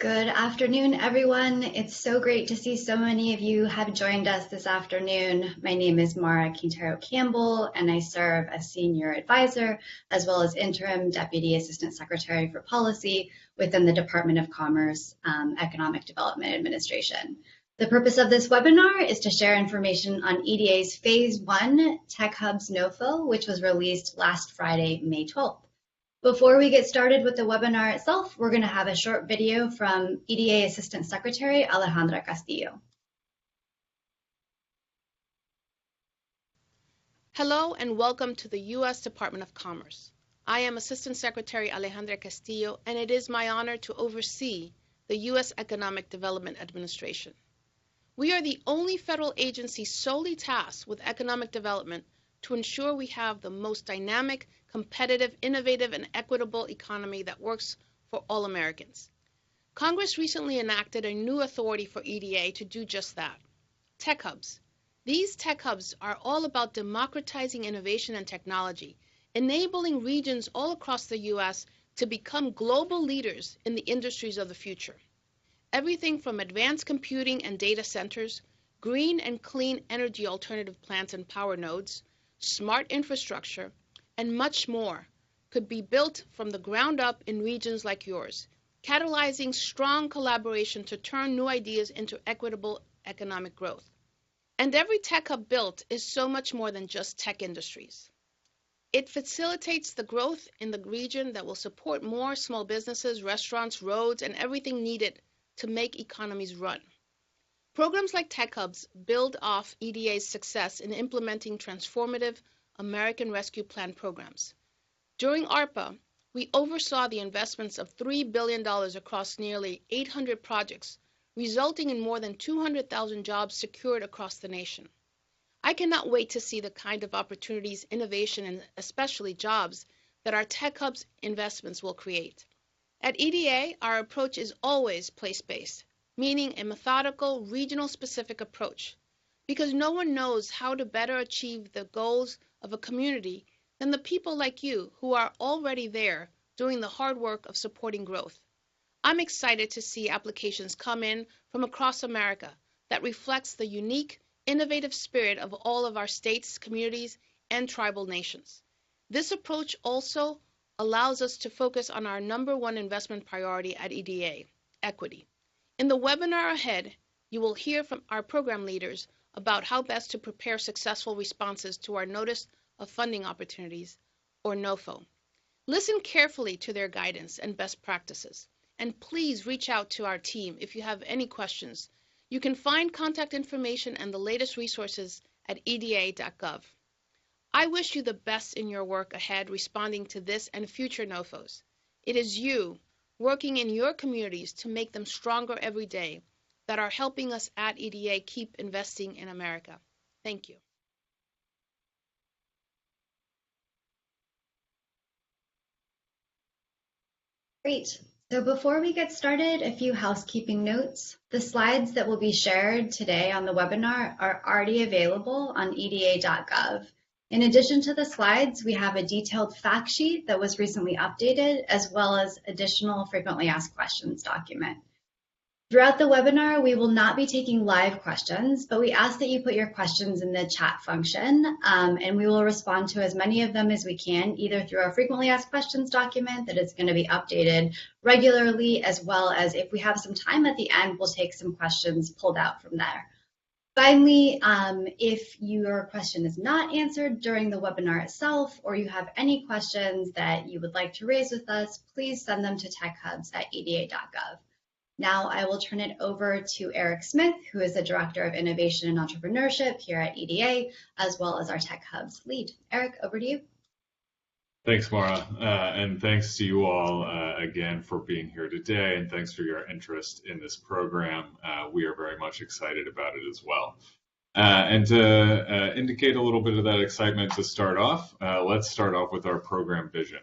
Good afternoon, everyone. It's so great to see so many of you have joined us this afternoon. My name is Mara Quintero Campbell, and I serve as Senior Advisor as well as Interim Deputy Assistant Secretary for Policy within the Department of Commerce Economic Development Administration. The purpose of this webinar is to share information on EDA's Phase 1 Tech Hubs NOFO, which was released last Friday, May 12th. Before we get started with the webinar itself, we're going to have a short video from EDA Assistant Secretary Alejandra Castillo. Hello and welcome to the U.S. Department of Commerce. I am Assistant Secretary Alejandra Castillo, and it is my honor to oversee the U.S. Economic Development Administration. We are the only federal agency solely tasked with economic development to ensure we have the most dynamic, competitive, innovative, and equitable economy that works for all Americans. Congress recently enacted a new authority for EDA to do just that. Tech Hubs. These tech hubs are all about democratizing innovation and technology, enabling regions all across the U.S. to become global leaders in the industries of the future. Everything from advanced computing and data centers, green and clean energy alternative plants and power nodes, smart infrastructure, and much more could be built from the ground up in regions like yours, catalyzing strong collaboration to turn new ideas into equitable economic growth. And every tech hub built is so much more than just tech industries. It facilitates the growth in the region that will support more small businesses, restaurants, roads, and everything needed to make economies run. Programs like Tech Hubs build off EDA's success in implementing transformative American Rescue Plan programs. During ARPA, we oversaw the investments of $3 billion across nearly 800 projects, resulting in more than 200,000 jobs secured across the nation. I cannot wait to see the kind of opportunities, innovation, and especially jobs that our Tech Hubs investments will create. At EDA, our approach is always place-based, meaning a methodical, regional-specific approach, because no one knows how to better achieve the goals of a community than the people like you who are already there doing the hard work of supporting growth. I'm excited to see applications come in from across America that reflects the unique, innovative spirit of all of our states, communities, and tribal nations. This approach also allows us to focus on our number one investment priority at EDA, equity. In the webinar ahead, you will hear from our program leaders about how best to prepare successful responses to our Notice of Funding Opportunities, or NOFO. Listen carefully to their guidance and best practices, and please reach out to our team if you have any questions. You can find contact information and the latest resources at eda.gov. I wish you the best in your work ahead responding to this and future NOFOs. It is you, working in your communities to make them stronger every day, that are helping us at EDA keep investing in America. Thank you. Great. So before we get started, a few housekeeping notes. The slides that will be shared today on the webinar are already available on eda.gov. In addition to the slides, we have a detailed fact sheet that was recently updated, as well as additional frequently asked questions document. Throughout the webinar, we will not be taking live questions, but we ask that you put your questions in the chat function, and we will respond to as many of them as we can, either through our frequently asked questions document that is going to be updated regularly, as well as if we have some time at the end, we'll take some questions pulled out from there. Finally, if your question is not answered during the webinar itself, or you have any questions that you would like to raise with us, please send them to techhubs@eda.gov. Now I will turn it over to Eric Smith, who is the Director of Innovation and Entrepreneurship here at EDA, as well as our Tech Hubs lead. Eric, over to you. Thanks, Mara, and thanks to you all again for being here today, and thanks for your interest in this program. We are very much excited about it as well. And to indicate a little bit of that excitement to start off, let's start off with our program vision: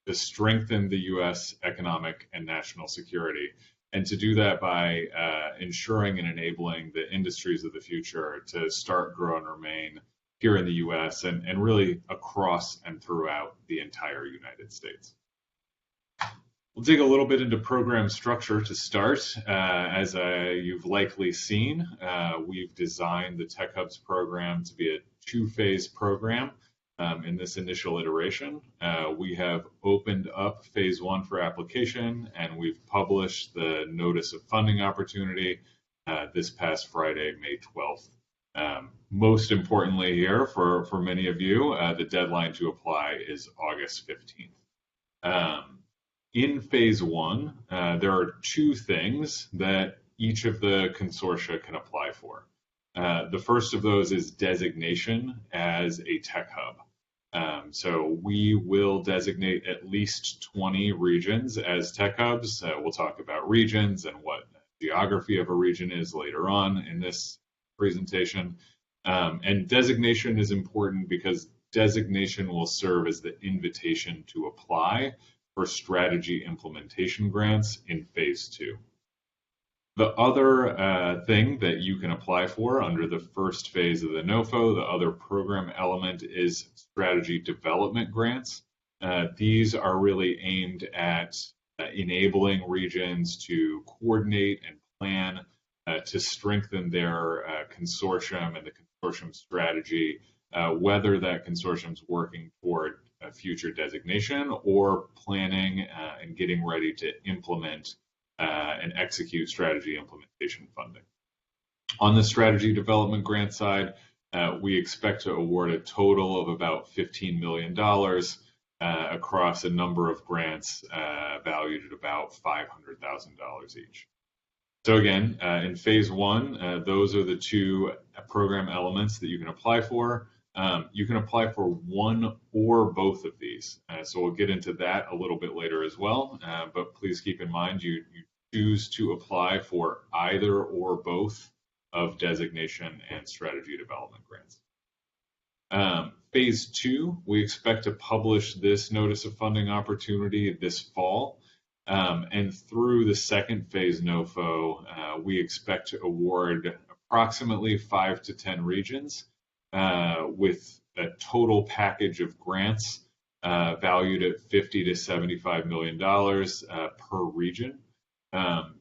to strengthen the U.S. economic and national security, and to do that by ensuring and enabling the industries of the future to start, grow, and remain here in the U.S. and really across and throughout the entire United States. We'll dig a little bit into program structure to start. As you've likely seen, we've designed the Tech Hubs program to be a two-phase program. In this initial iteration, we have opened up phase one for application, and we've published the notice of funding opportunity this past Friday, May 12th. Most importantly here, for many of you, the deadline to apply is August 15th. In phase one, there are two things that each of the consortia can apply for. The first of those is designation as a tech hub. So we will designate at least 20 regions as tech hubs. We'll talk about regions and what geography of a region is later on in this presentation. And designation is important because designation will serve as the invitation to apply for strategy implementation grants in phase two. The other thing that you can apply for under the first phase of the NOFO, the other program element, is strategy development grants. These are really aimed at enabling regions to coordinate and plan to strengthen their consortium and the consortium strategy, whether that consortium is working toward a future designation or planning and getting ready to implement and execute strategy implementation funding. On the strategy development grant side, we expect to award a total of about $15 million across a number of grants valued at about $500,000 each. So again, in phase one, those are the two program elements that you can apply for. You can apply for one or both of these. So we'll get into that a little bit later as well. But please keep in mind you choose to apply for either or both of designation and strategy development grants. Phase two, we expect to publish this notice of funding opportunity this fall. And through the second phase NOFO, we expect to award approximately 5 to 10 regions with a total package of grants valued at $50 to $75 million per region.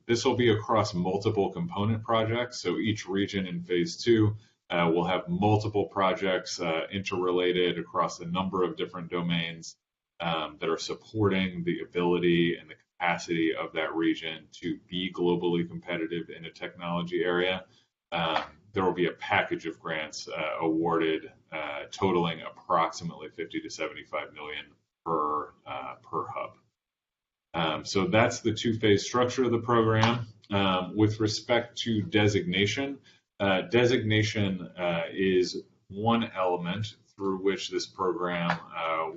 This will be across multiple component projects. So each region in phase two will have multiple projects interrelated across a number of different domains that are supporting the ability and the capacity of that region to be globally competitive in a technology area. There will be a package of grants awarded totaling approximately 50 to 75 million per hub. So that's the two-phase structure of the program. With respect to designation, designation is one element through which this program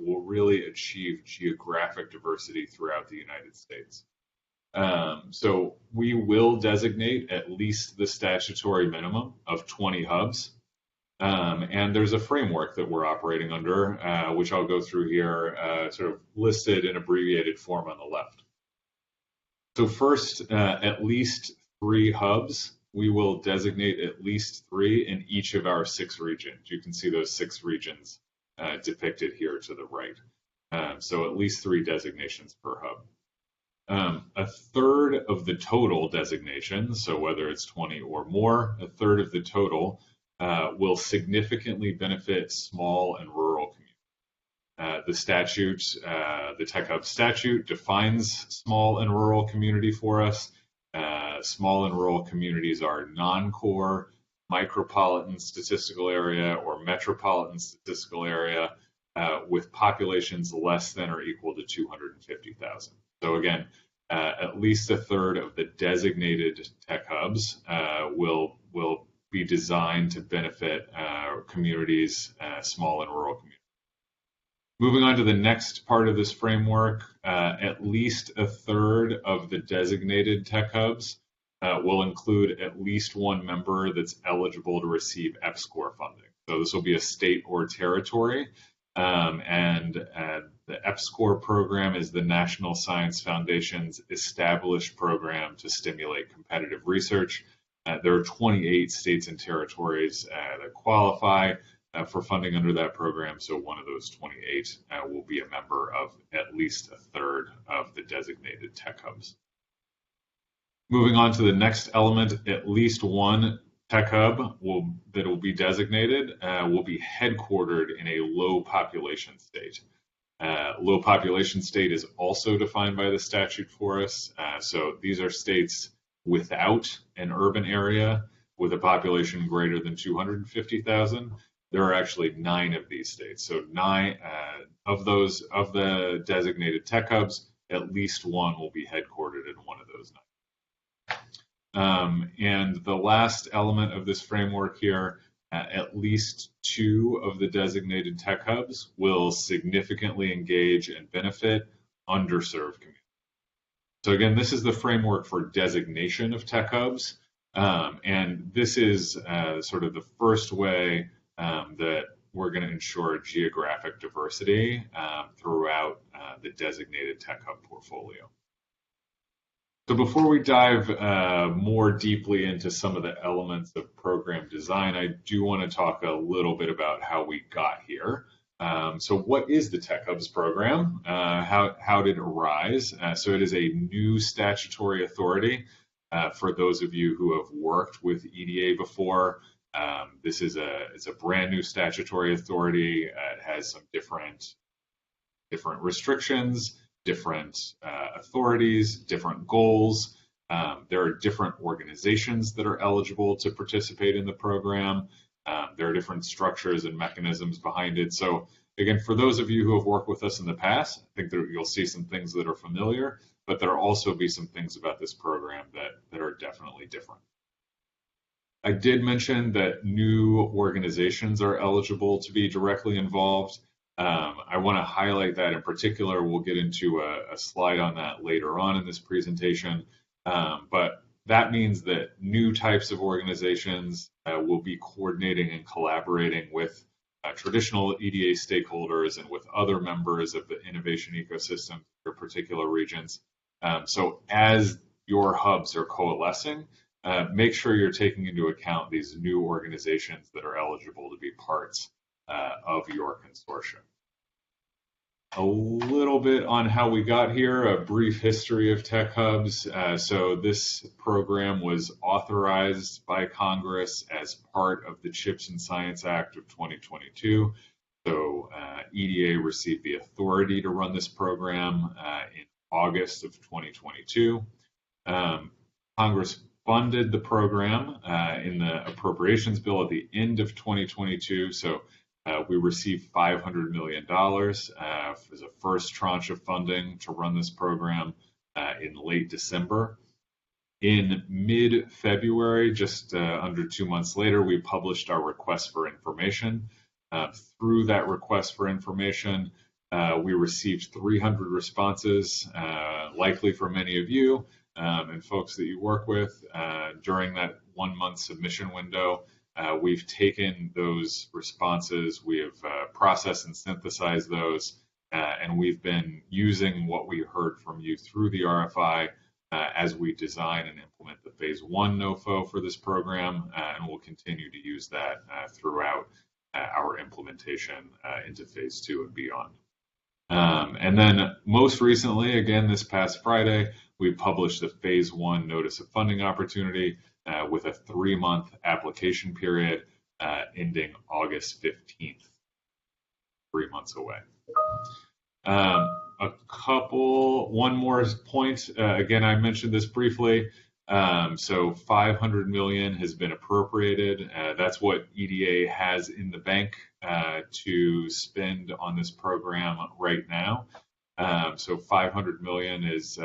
will really achieve geographic diversity throughout the United States. So we will designate at least the statutory minimum of 20 hubs. And there's a framework that we're operating under, which I'll go through here, sort of listed in abbreviated form on the left. So first, at least 3 hubs. We will designate at least 3 in each of our 6 regions. You can see those 6 regions depicted here to the right. So at least 3 designations per hub. A third of the total designations, so whether it's 20 or more, a third of the total will significantly benefit small and rural communities. The statute, the Tech Hub statute, defines small and rural community for us. Small and rural communities are non-core, micropolitan statistical area or metropolitan statistical area with populations less than or equal to 250,000. So again, at least a third of the designated tech hubs will be designed to benefit communities, small and rural communities. Moving on to the next part of this framework, at least a third of the designated tech hubs will include at least one member that's eligible to receive EPSCoR funding. So this will be a state or territory, and the EPSCoR program is the National Science Foundation's established program to stimulate competitive research. There are 28 states and territories that qualify. for funding under that program. So one of those 28 will be a member of at least a third of the designated tech hubs. Moving on to the next element, at least one tech hub that will be designated will be headquartered in a low population state. Low population state is also defined by the statute for us. So these are states without an urban area with a population greater than 250,000. There are actually 9 of these states. So 9 of the designated tech hubs, at least one will be headquartered in one of those 9. And the last element of this framework here, at least 2 of the designated tech hubs will significantly engage and benefit underserved communities. So again, this is the framework for designation of tech hubs. And this is sort of the first way that we're going to ensure geographic diversity throughout the designated tech hub portfolio. So before we dive more deeply into some of the elements of program design, I do want to talk a little bit about how we got here. So what is the Tech Hubs program? How did it arise? So it is a new statutory authority. For those of you who have worked with EDA before, this is it's a brand new statutory authority. It has some different restrictions, different authorities, different goals. There are different organizations that are eligible to participate in the program. There are different structures and mechanisms behind it. So again, for those of you who have worked with us in the past, I think that you'll see some things that are familiar, but there'll also be some things about this program that are definitely different. I did mention that new organizations are eligible to be directly involved. I want to highlight that in particular. We'll get into a slide on that later on in this presentation. But that means that new types of organizations will be coordinating and collaborating with traditional EDA stakeholders and with other members of the innovation ecosystem for particular regions. So as your hubs are coalescing, make sure you're taking into account these new organizations that are eligible to be parts of your consortium. A little bit on how we got here, a brief history of tech hubs. So this program was authorized by Congress as part of the CHIPS and Science Act of 2022. So EDA received the authority to run this program in August of 2022. Congress funded the program in the appropriations bill at the end of 2022. So we received $500 million as a first tranche of funding to run this program in late December. In mid-February, just under 2 months later, we published our request for information. Through that request for information, we received 300 responses, likely for many of you and folks that you work with during that 1 month submission window. We've taken those responses, we have processed and synthesized those, and we've been using what we heard from you through the RFI as we design and implement the phase 1 NOFO for this program, and we'll continue to use that throughout our implementation into phase 2 and beyond. And then most recently, again, this past Friday, we published the phase 1 notice of funding opportunity with a 3-month application period ending August 15th, 3 months away. One more point. Again, I mentioned this briefly. So $500 million has been appropriated. That's what EDA has in the bank to spend on this program right now. So $500 million is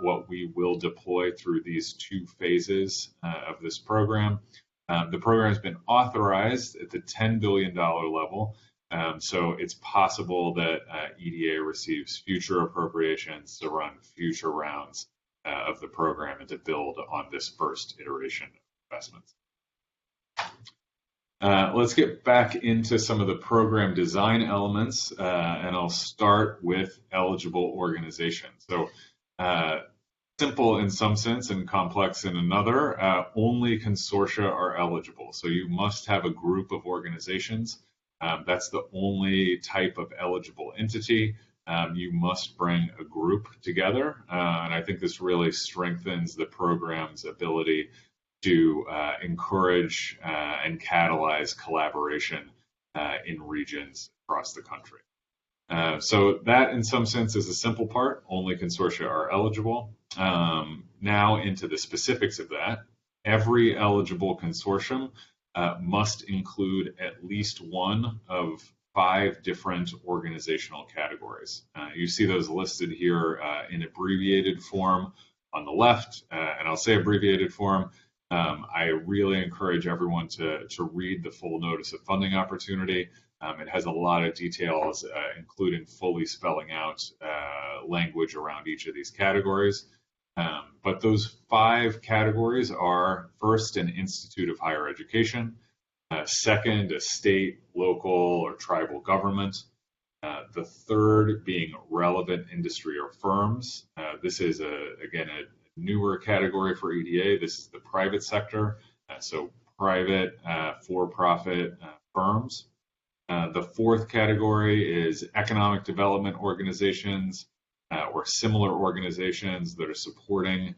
what we will deploy through these 2 phases of this program. The program has been authorized at the $10 billion level. So it's possible that EDA receives future appropriations to run future rounds of the program and to build on this first iteration of investments. Let's get back into some of the program design elements, and I'll start with eligible organizations. So simple in some sense and complex in another, only consortia are eligible. So you must have a group of organizations That's the only type of eligible entity. You must bring a group together, and I think this really strengthens the program's ability to encourage and catalyze collaboration in regions across the country. So that, in some sense, is a simple part. Only consortia are eligible. Now into the specifics of that. Every eligible consortium must include at least one of 5 different organizational categories. You see those listed here in abbreviated form on the left, and I'll say abbreviated form. I really encourage everyone to read the full notice of funding opportunity. It has a lot of details, including fully spelling out language around each of these categories. But those 5 categories are: first, an institute of higher education; second, a state, local, or tribal government; the third being relevant industry or firms. This is, again, a newer category for EDA. This is the private sector, so private for-profit firms. The fourth category is economic development organizations or similar organizations that are supporting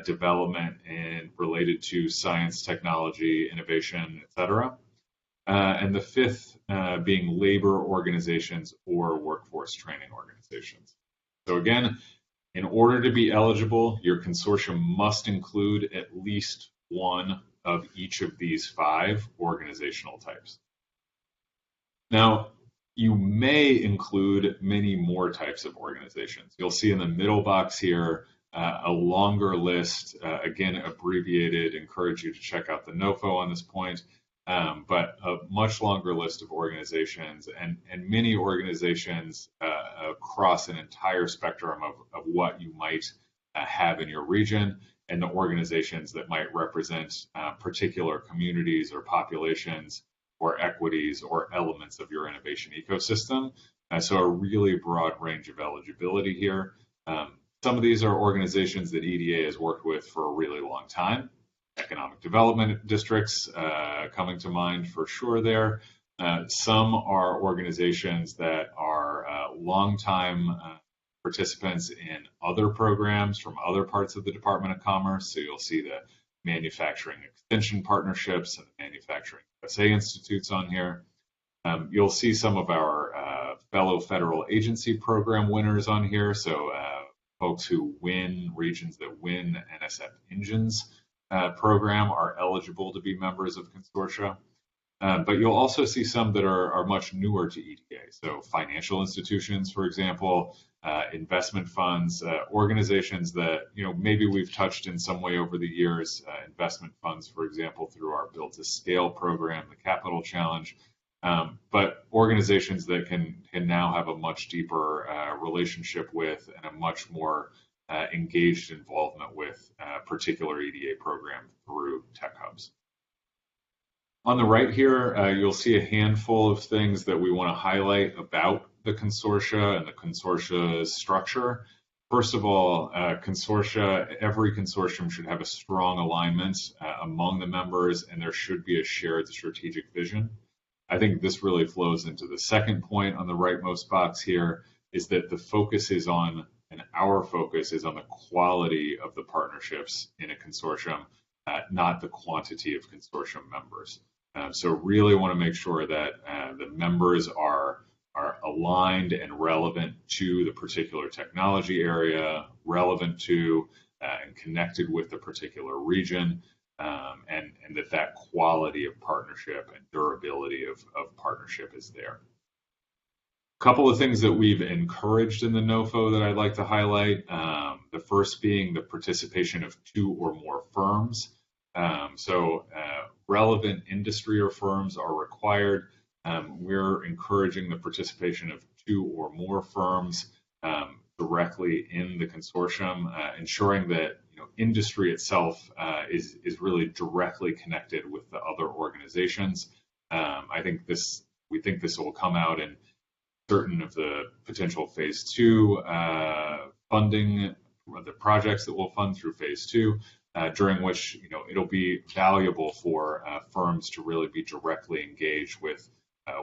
development and related to science, technology, innovation, etc. And the fifth being labor organizations or workforce training organizations. So again, in order to be eligible, your consortium must include at least one of each of these 5 organizational types. Now, you may include many more types of organizations. You'll see in the middle box here a longer list, again, abbreviated. Encourage you to check out the NOFO on this point, but a much longer list of organizations and many organizations across an entire spectrum of what you might have in your region, and the organizations that might represent particular communities or populations or equities or elements of your innovation ecosystem. So a really broad range of eligibility here. Some of these are organizations that EDA has worked with for a really long time. Economic development districts coming to mind for sure there. Some are organizations that are longtime participants in other programs from other parts of the Department of Commerce. So you'll see the manufacturing extension partnerships and the manufacturing USA institutes on here. You'll see some of our fellow federal agency program winners on here. So folks who win, regions that win the NSF Engines program are eligible to be members of consortia. But you'll also see some that are much newer to EDA. So financial institutions, for example, investment funds, organizations that maybe we've touched in some way over the years, investment funds, for example, through our Build to Scale program, the Capital Challenge, but organizations that can now have a much deeper relationship with and a much more engaged involvement with a particular EDA program through tech hubs. On the right here, you'll see a handful of things that we want to highlight about the consortia and the consortia structure. First of all, every consortium should have a strong alignment among the members, and there should be a shared strategic vision. I think this really flows into the second point on the rightmost box here, is that the focus is on, and our focus is on, the quality of the partnerships in a consortium, not the quantity of consortium members. So really want to make sure that the members are aligned and relevant to the particular technology area, relevant to and connected with the particular region, and that quality of partnership and durability of partnership is there. A couple of things that we've encouraged in the NOFO that I'd like to highlight. The first being the participation of 2 or more firms. So relevant industry or firms are required. We're encouraging the participation of 2 or more firms directly in the consortium, ensuring that industry itself is really directly connected with the other organizations. We think this will come out in certain of the potential phase 2 funding, the projects that we'll fund through phase 2. During which it'll be valuable for firms to really be directly engaged with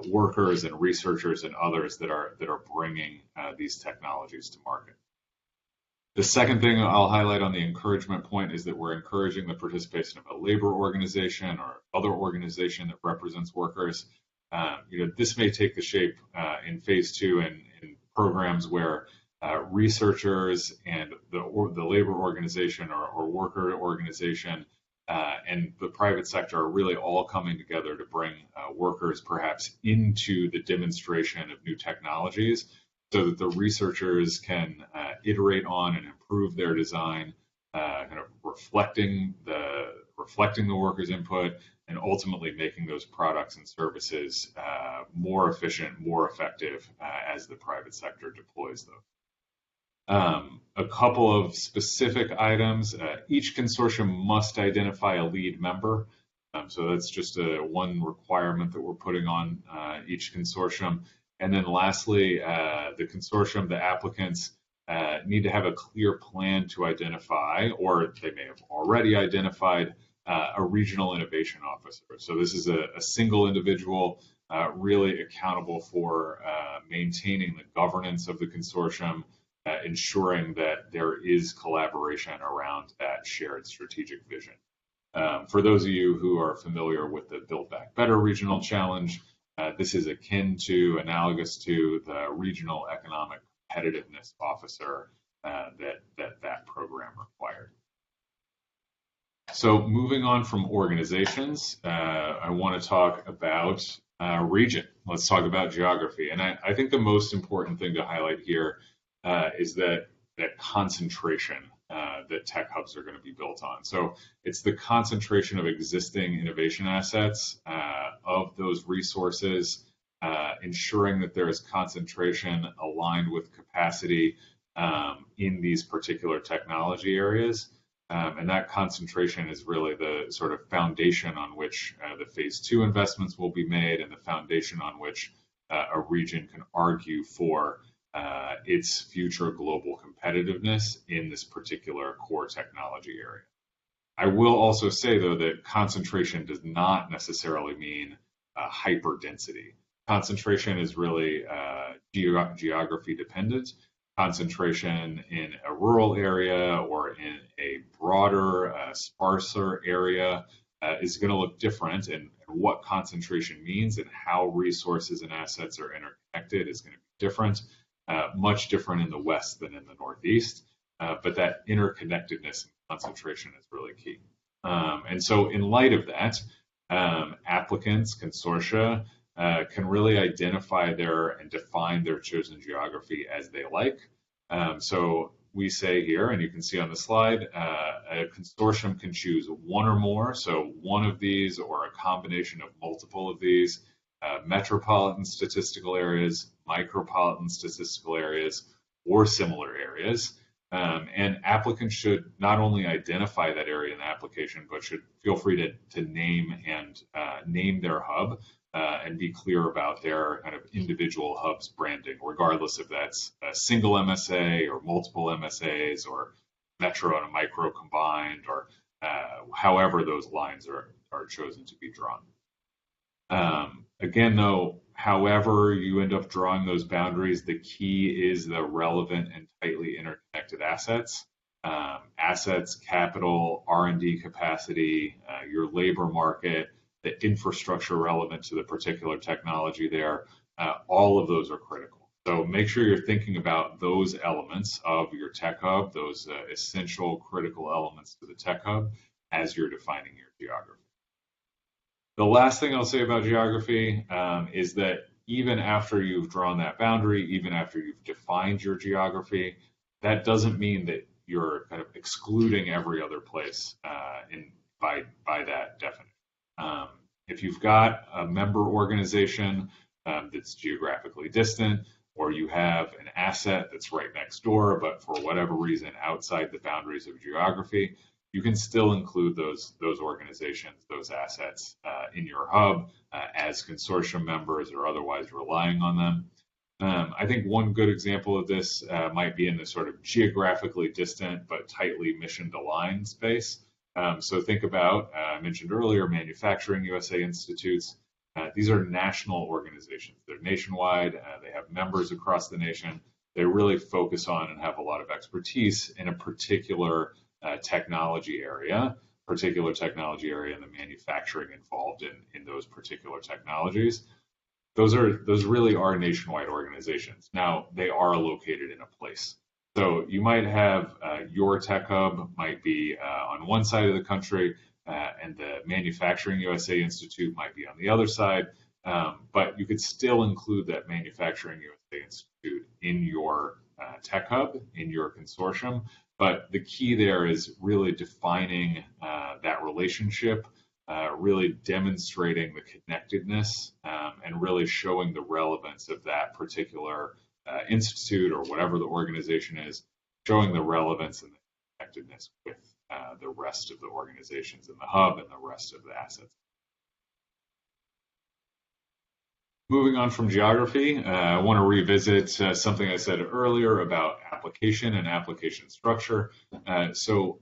workers and researchers and others that are bringing these technologies to market. The second thing I'll highlight on the encouragement point is that we're encouraging the participation of a labor organization or other organization that represents workers. This may take the shape in phase 2 in programs where researchers and the labor organization or worker organization and the private sector are really all coming together to bring workers perhaps into the demonstration of new technologies so that the researchers can iterate on and improve their design, kind of reflecting the workers' input, and ultimately making those products and services more efficient, more effective as the private sector deploys those. A couple of specific items. Each consortium must identify a lead member. So that's just one requirement that we're putting on each consortium. And then lastly, the consortium, the applicants, need to have a clear plan to identify, or they may have already identified, a regional innovation officer. So this is a single individual really accountable for maintaining the governance of the consortium, ensuring that there is collaboration around that shared strategic vision. For those of you who are familiar with the Build Back Better Regional Challenge, this is analogous to the Regional Economic Competitiveness Officer that program required. So moving on from organizations, I want to talk about region. Let's talk about geography. And I think the most important thing to highlight here is that concentration that tech hubs are going to be built on. So it's the concentration of existing innovation assets, of those resources, ensuring that there is concentration aligned with capacity in these particular technology areas. And that concentration is really the sort of foundation on which the phase 2 investments will be made, and the foundation on which a region can argue for its future global competitiveness in this particular core technology area. I will also say, though, that concentration does not necessarily mean hyperdensity. Concentration is really geography dependent. Concentration in a rural area or in a broader, sparser area is going to look different, and what concentration means and how resources and assets are interconnected is going to be different. Much different in the West than in the Northeast, but that interconnectedness and concentration is really key. And so in light of that, applicants, consortia, can really identify and define their chosen geography as they like. So we say here, and you can see on the slide, a consortium can choose one or more, so one of these or a combination of multiple of these, metropolitan statistical areas, micropolitan statistical areas, or similar areas. And applicants should not only identify that area in the application, but should feel free to name their hub and be clear about their kind of individual hubs branding, regardless if that's a single MSA or multiple MSAs or metro and a micro combined, or however those lines are chosen to be drawn. Again, though, however you end up drawing those boundaries, the key is the relevant and tightly interconnected assets. Assets, capital, R&D capacity, your labor market, the infrastructure relevant to the particular technology there, all of those are critical. So make sure you're thinking about those elements of your tech hub, those essential critical elements to the tech hub as you're defining your geography. The last thing I'll say about geography is that even after you've drawn that boundary, even after you've defined your geography, that doesn't mean that you're kind of excluding every other place by that definition. If you've got a member organization that's geographically distant, or you have an asset that's right next door, but for whatever reason outside the boundaries of geography, you can still include those organizations, those assets in your hub as consortium members or otherwise relying on them. I think one good example of this might be in the sort of geographically distant but tightly mission-aligned space. So think about, I mentioned earlier, Manufacturing USA Institutes. These are national organizations. They're nationwide. They have members across the nation. They really focus on and have a lot of expertise in a particular technology area in the manufacturing involved in those particular technologies. Those really are nationwide organizations. Now, they are located in a place. So you might have your tech hub might be on one side of the country, and the Manufacturing USA Institute might be on the other side. But you could still include that Manufacturing USA Institute in your tech hub, in your consortium. But the key there is really defining that relationship, really demonstrating the connectedness, and really showing the relevance of that particular institute or whatever the organization is, showing the relevance and the connectedness with the rest of the organizations in the hub and the rest of the assets. Moving on from geography, I want to revisit something I said earlier about application and application structure. So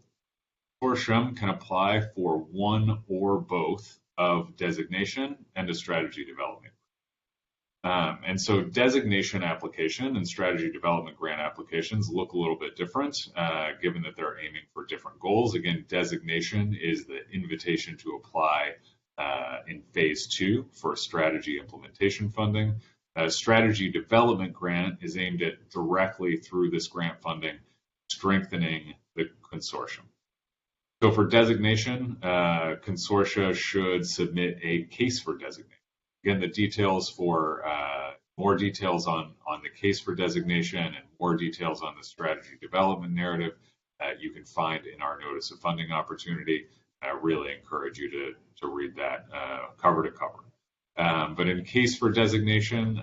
consortium can apply for one or both of designation and a strategy development. And so designation application and strategy development grant applications look a little bit different, given that they're aiming for different goals. Again, designation is the invitation to apply in phase 2 for strategy implementation funding. Strategy development grant is aimed at directly through this grant funding, strengthening the consortium. So for designation, consortia should submit a case for designation. Again, the details for more details on the case for designation and more details on the strategy development narrative you can find in our notice of funding opportunity. I really encourage you to read that cover to cover. But in case for designation,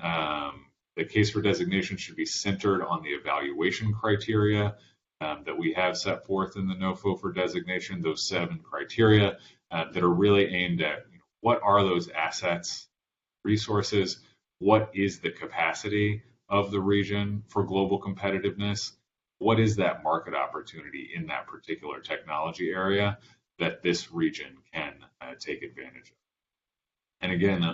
the case for designation should be centered on the evaluation criteria that we have set forth in the NOFO for designation, those 7 criteria that are really aimed at what are those assets, resources, what is the capacity of the region for global competitiveness, what is that market opportunity in that particular technology area that this region can take advantage of. And again,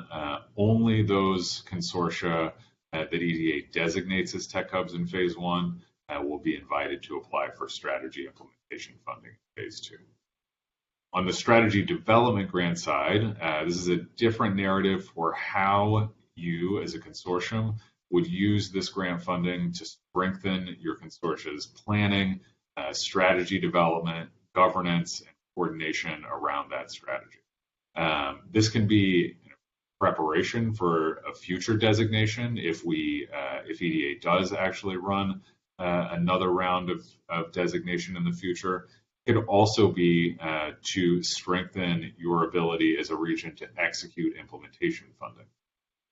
only those consortia that EDA designates as tech hubs in phase 1 will be invited to apply for strategy implementation funding in phase 2. On the strategy development grant side, this is a different narrative for how you as a consortium would use this grant funding to strengthen your consortia's planning, strategy development, governance, and coordination around that strategy. This can be preparation for a future designation if EDA does actually run another round of designation in the future. It could also be to strengthen your ability as a region to execute implementation funding.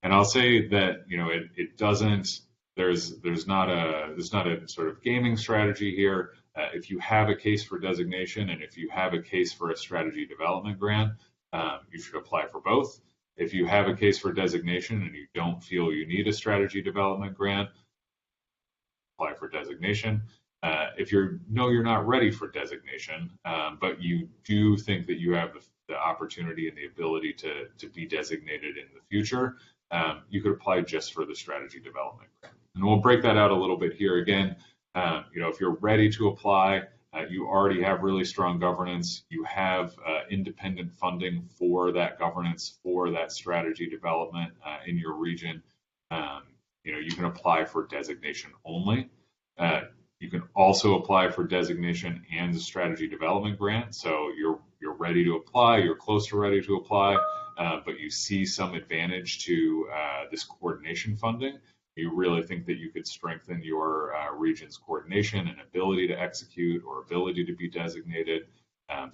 And I'll say that it doesn't. There's not a sort of gaming strategy here. If you have a case for designation and if you have a case for a strategy development grant, you should apply for both. If you have a case for designation and you don't feel you need a strategy development grant, apply for designation. If you're not ready for designation, but you do think that you have the opportunity and the ability to be designated in the future, you could apply just for the strategy development grant. And we'll break that out a little bit here again. If you're ready to apply, you already have really strong governance. You have independent funding for that governance, for that strategy development in your region. You can apply for designation only. You can also apply for designation and the strategy development grant. So you're ready to apply, you're close to ready to apply, but you see some advantage to this coordination funding. You really think that you could strengthen your region's coordination and ability to execute or ability to be designated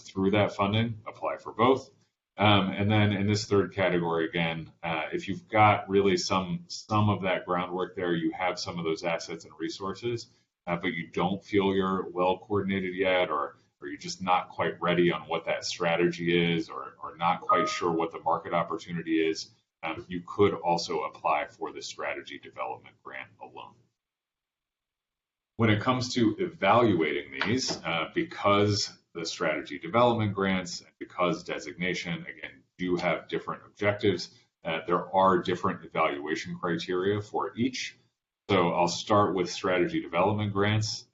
through that funding, apply for both. And then in this third category, again, if you've got really some of that groundwork there, you have some of those assets and resources, but you don't feel you're well coordinated yet, or you're just not quite ready on what that strategy is, or not quite sure what the market opportunity is, you could also apply for the strategy development grant alone. When it comes to evaluating these, because the strategy development grants, because designation, again, do have different objectives, There are different evaluation criteria for each. So I'll start with strategy development grants.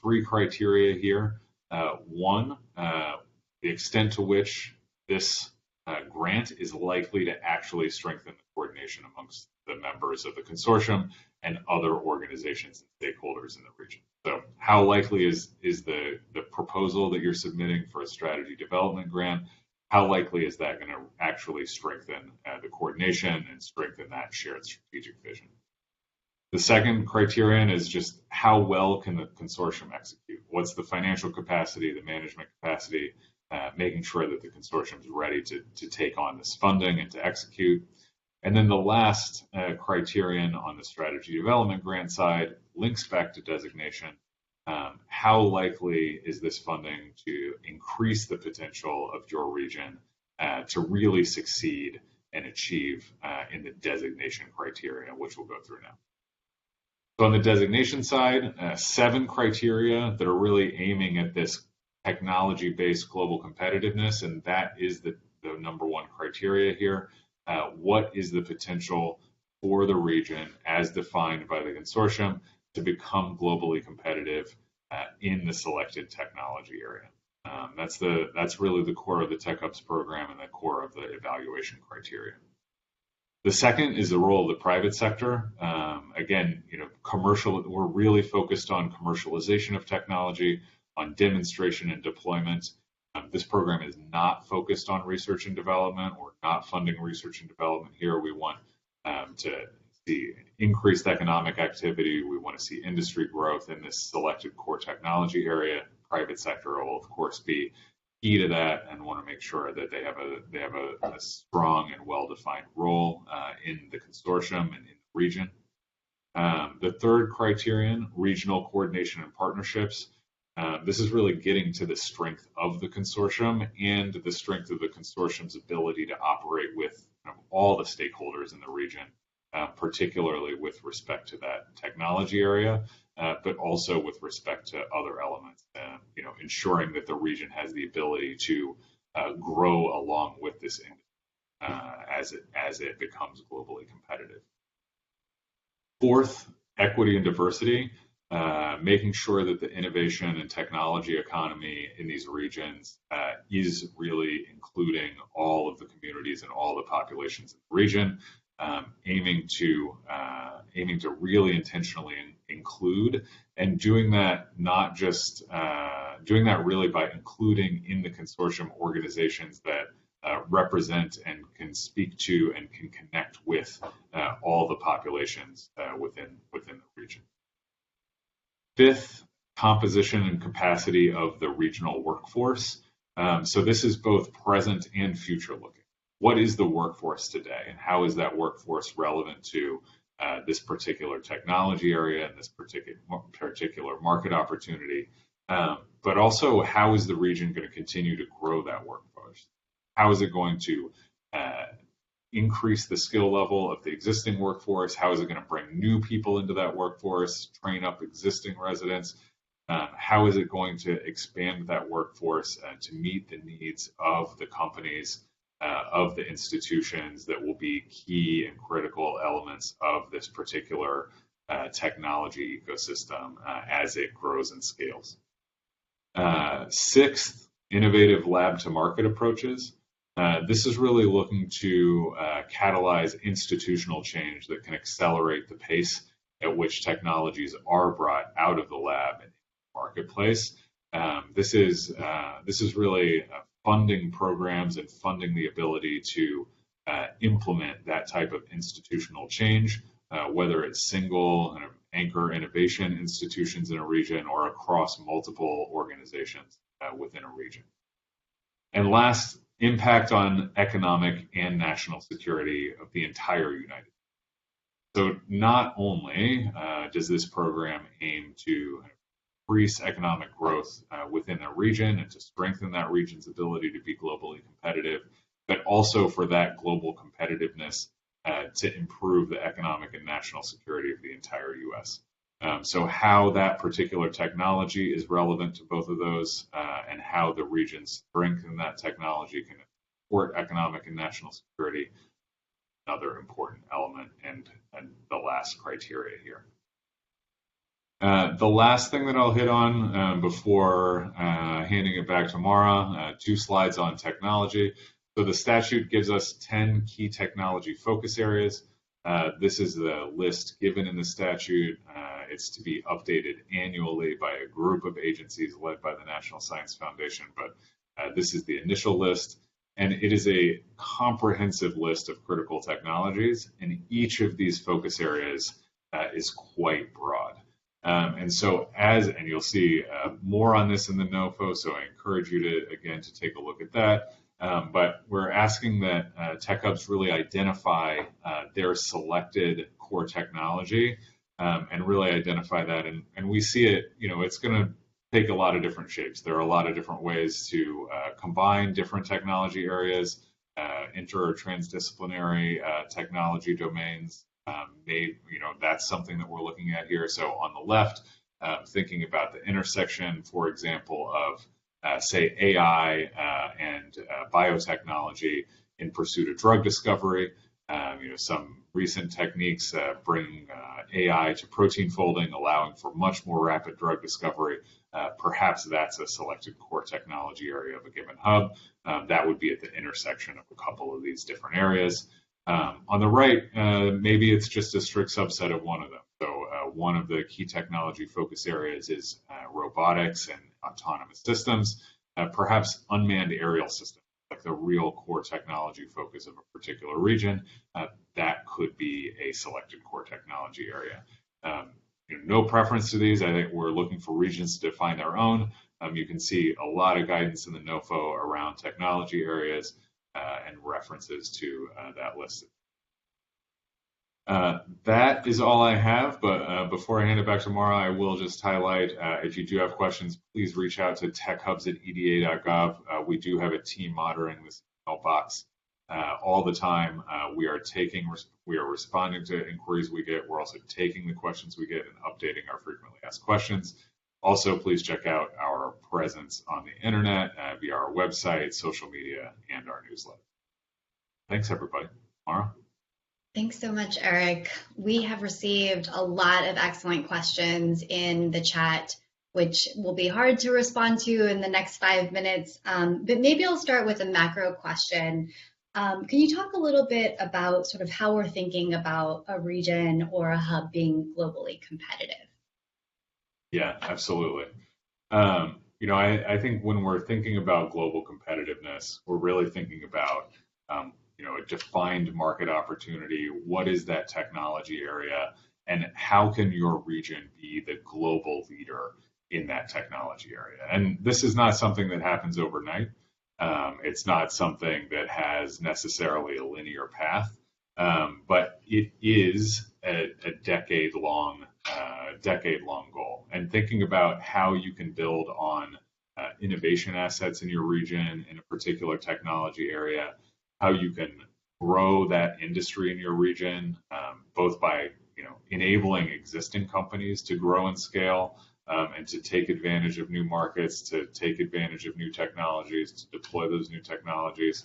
Three criteria here. One, the extent to which this grant is likely to actually strengthen the coordination amongst the members of the consortium and other organizations and stakeholders in the region. So how likely is the proposal that you're submitting for a strategy development grant, how likely is that going to actually strengthen the coordination and strengthen that shared strategic vision? The second criterion is just how well can the consortium execute? What's the financial capacity, the management capacity, making sure that the consortium is ready to take on this funding and to execute. And then the last criterion on the strategy development grant side links back to designation. How likely is this funding to increase the potential of your region to really succeed and achieve in the designation criteria, which we'll go through now. So on the designation side, 7 criteria that are really aiming at this technology-based global competitiveness, and that is the number one criteria here. What is the potential for the region as defined by the consortium to become globally competitive in the selected technology area? That's really the core of the Tech Hubs program and the core of the evaluation criteria. The second is the role of the private sector. Again, we're really focused on commercialization of technology, on demonstration and deployment. This program is not focused on research and development. We're not funding research and development here. We want to see increased economic activity. We want to see industry growth in this selected core technology area. Private sector will, of course, be key to that and want to make sure that they have a strong and well-defined role in the consortium and in the region. The third criterion, regional coordination and partnerships. This is really getting to the strength of the consortium and the strength of the consortium's ability to operate with all the stakeholders in the region, particularly with respect to that technology area, but also with respect to other elements, ensuring that the region has the ability to grow along with this industry as it becomes globally competitive. Fourth, equity and diversity. Making sure that the innovation and technology economy in these regions is really including all of the communities and all the populations in the region, aiming to really intentionally include, and doing that not just doing that really by including in the consortium organizations that represent and can speak to and can connect with all the populations within the region. Fifth, composition and capacity of the regional workforce. So this is both present and future looking. What is the workforce today, and how is that workforce relevant to this particular technology area and this particular market opportunity? But also, how is the region going to continue to grow that workforce? How is it going to increase the skill level of the existing workforce? How is it going to bring new people into that workforce, train up existing residents? How is it going to expand that workforce to meet the needs of the companies, of the institutions that will be key and critical elements of this particular technology ecosystem as it grows and scales? Sixth, innovative lab-to-market approaches. This is really looking to catalyze institutional change that can accelerate the pace at which technologies are brought out of the lab and into the marketplace. This is really funding programs and funding the ability to implement that type of institutional change, whether it's single anchor innovation institutions in a region or across multiple organizations within a region. And last, impact on economic and national security of the entire United States. So not only does this program aim to increase economic growth within the region and to strengthen that region's ability to be globally competitive, but also for that global competitiveness to improve the economic and national security of the entire U.S. So how that particular technology is relevant to both of those and how the region's strength in that technology can support economic and national security. another important element and the last criteria here. The last thing that I'll hit on before handing it back to Mara, 2 slides on technology. So the statute gives us 10 key technology focus areas. This is the list given in the statute. It's to be updated annually by a group of agencies led by the National Science Foundation, but this is the initial list. And it is a comprehensive list of critical technologies, and each of these focus areas is quite broad. And so and you'll see more on this in the NOFO, so I encourage you to take a look at that. But we're asking that tech hubs really identify their selected core technology and really identify that. And we see it, it's going to take a lot of different shapes. There are a lot of different ways to combine different technology areas, inter or transdisciplinary technology domains. That's something that we're looking at here. So on the left, thinking about the intersection, for example, of say AI and biotechnology in pursuit of drug discovery. Some recent techniques bring AI to protein folding, allowing for much more rapid drug discovery. Perhaps that's a selected core technology area of a given hub. That would be at the intersection of a couple of these different areas. On the right, maybe it's just a strict subset of one of them. So one of the key technology focus areas is robotics and autonomous systems, perhaps unmanned aerial systems, like the real core technology focus of a particular region. That could be a selected core technology area. No preference to these. I think we're looking for regions to define their own. You can see a lot of guidance in the NOFO around technology areas and references to that list. That is all I have, but before I hand it back to Mara, I will just highlight, if you do have questions, please reach out to techhubs@eda.gov. We do have a team monitoring this email box all the time. We are responding to inquiries we get. We're also taking the questions we get and updating our frequently asked questions. Also, please check out our presence on the internet via our website, social media, and our newsletter. Thanks, everybody. Mara? Thanks so much, Eric. We have received a lot of excellent questions in the chat, which will be hard to respond to in the next 5 minutes. But maybe I'll start with a macro question. Can you talk a little bit about sort of how we're thinking about a region or a hub being globally competitive? Yeah, absolutely. I think when we're thinking about global competitiveness, we're really thinking about a defined market opportunity. What is that technology area, and how can your region be the global leader in that technology area? And this is not something that happens overnight. It's not something that has necessarily a linear path, but it is a decade-long goal. And thinking about how you can build on innovation assets in your region in a particular technology area, how you can grow that industry in your region, both by enabling existing companies to grow and scale, and to take advantage of new markets, to take advantage of new technologies, to deploy those new technologies,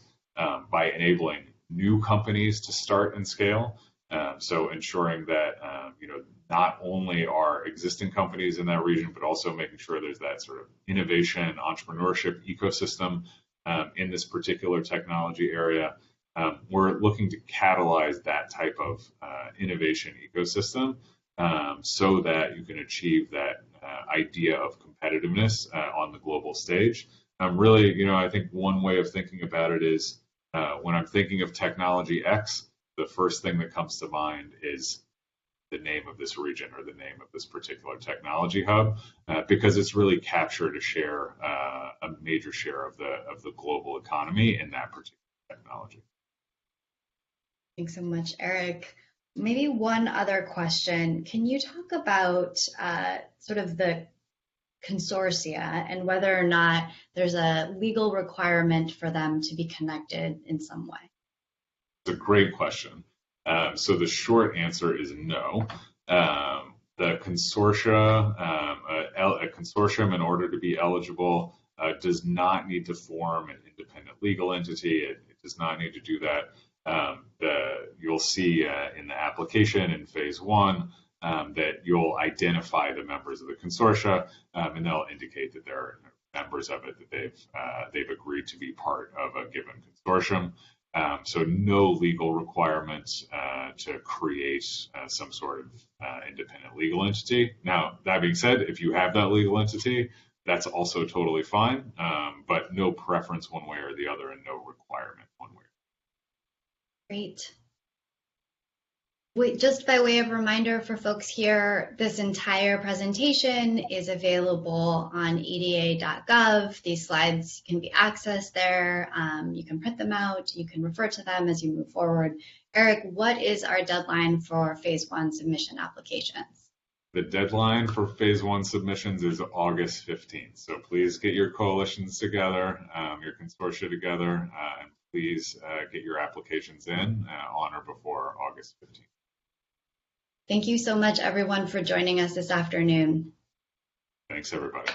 by enabling new companies to start and scale. So ensuring that not only are existing companies in that region, but also making sure there's that sort of innovation, entrepreneurship ecosystem in this particular technology area. We're looking to catalyze that type of innovation ecosystem so that you can achieve that idea of competitiveness on the global stage. Really, I think one way of thinking about it is when I'm thinking of technology X, the first thing that comes to mind is the name of this region or the name of this particular technology hub, because it's really captured a major share of the global economy in that particular technology. Thanks so much, Eric. Maybe one other question. Can you talk about sort of the consortia and whether or not there's a legal requirement for them to be connected in some way? It's a great question. So the short answer is no. The consortia, a consortium, in order to be eligible, does not need to form an independent legal entity. It does not need to do that. You'll see in the application in phase one that you'll identify the members of the consortia, and they'll indicate that they're members of it, that they've agreed to be part of a given consortium. So no legal requirements to create some sort of independent legal entity. Now, that being said, if you have that legal entity, that's also totally fine, but no preference one way or the other and no requirement one way. Great. Just by way of reminder for folks here, this entire presentation is available on eda.gov. These slides can be accessed there. You can print them out. You can refer to them as you move forward. Eric, what is our deadline for phase one submission applications? The deadline for phase one submissions is August 15th. So please get your coalitions together, your consortia together, and please get your applications in on or before August 15th. Thank you so much, everyone, for joining us this afternoon. Thanks, everybody.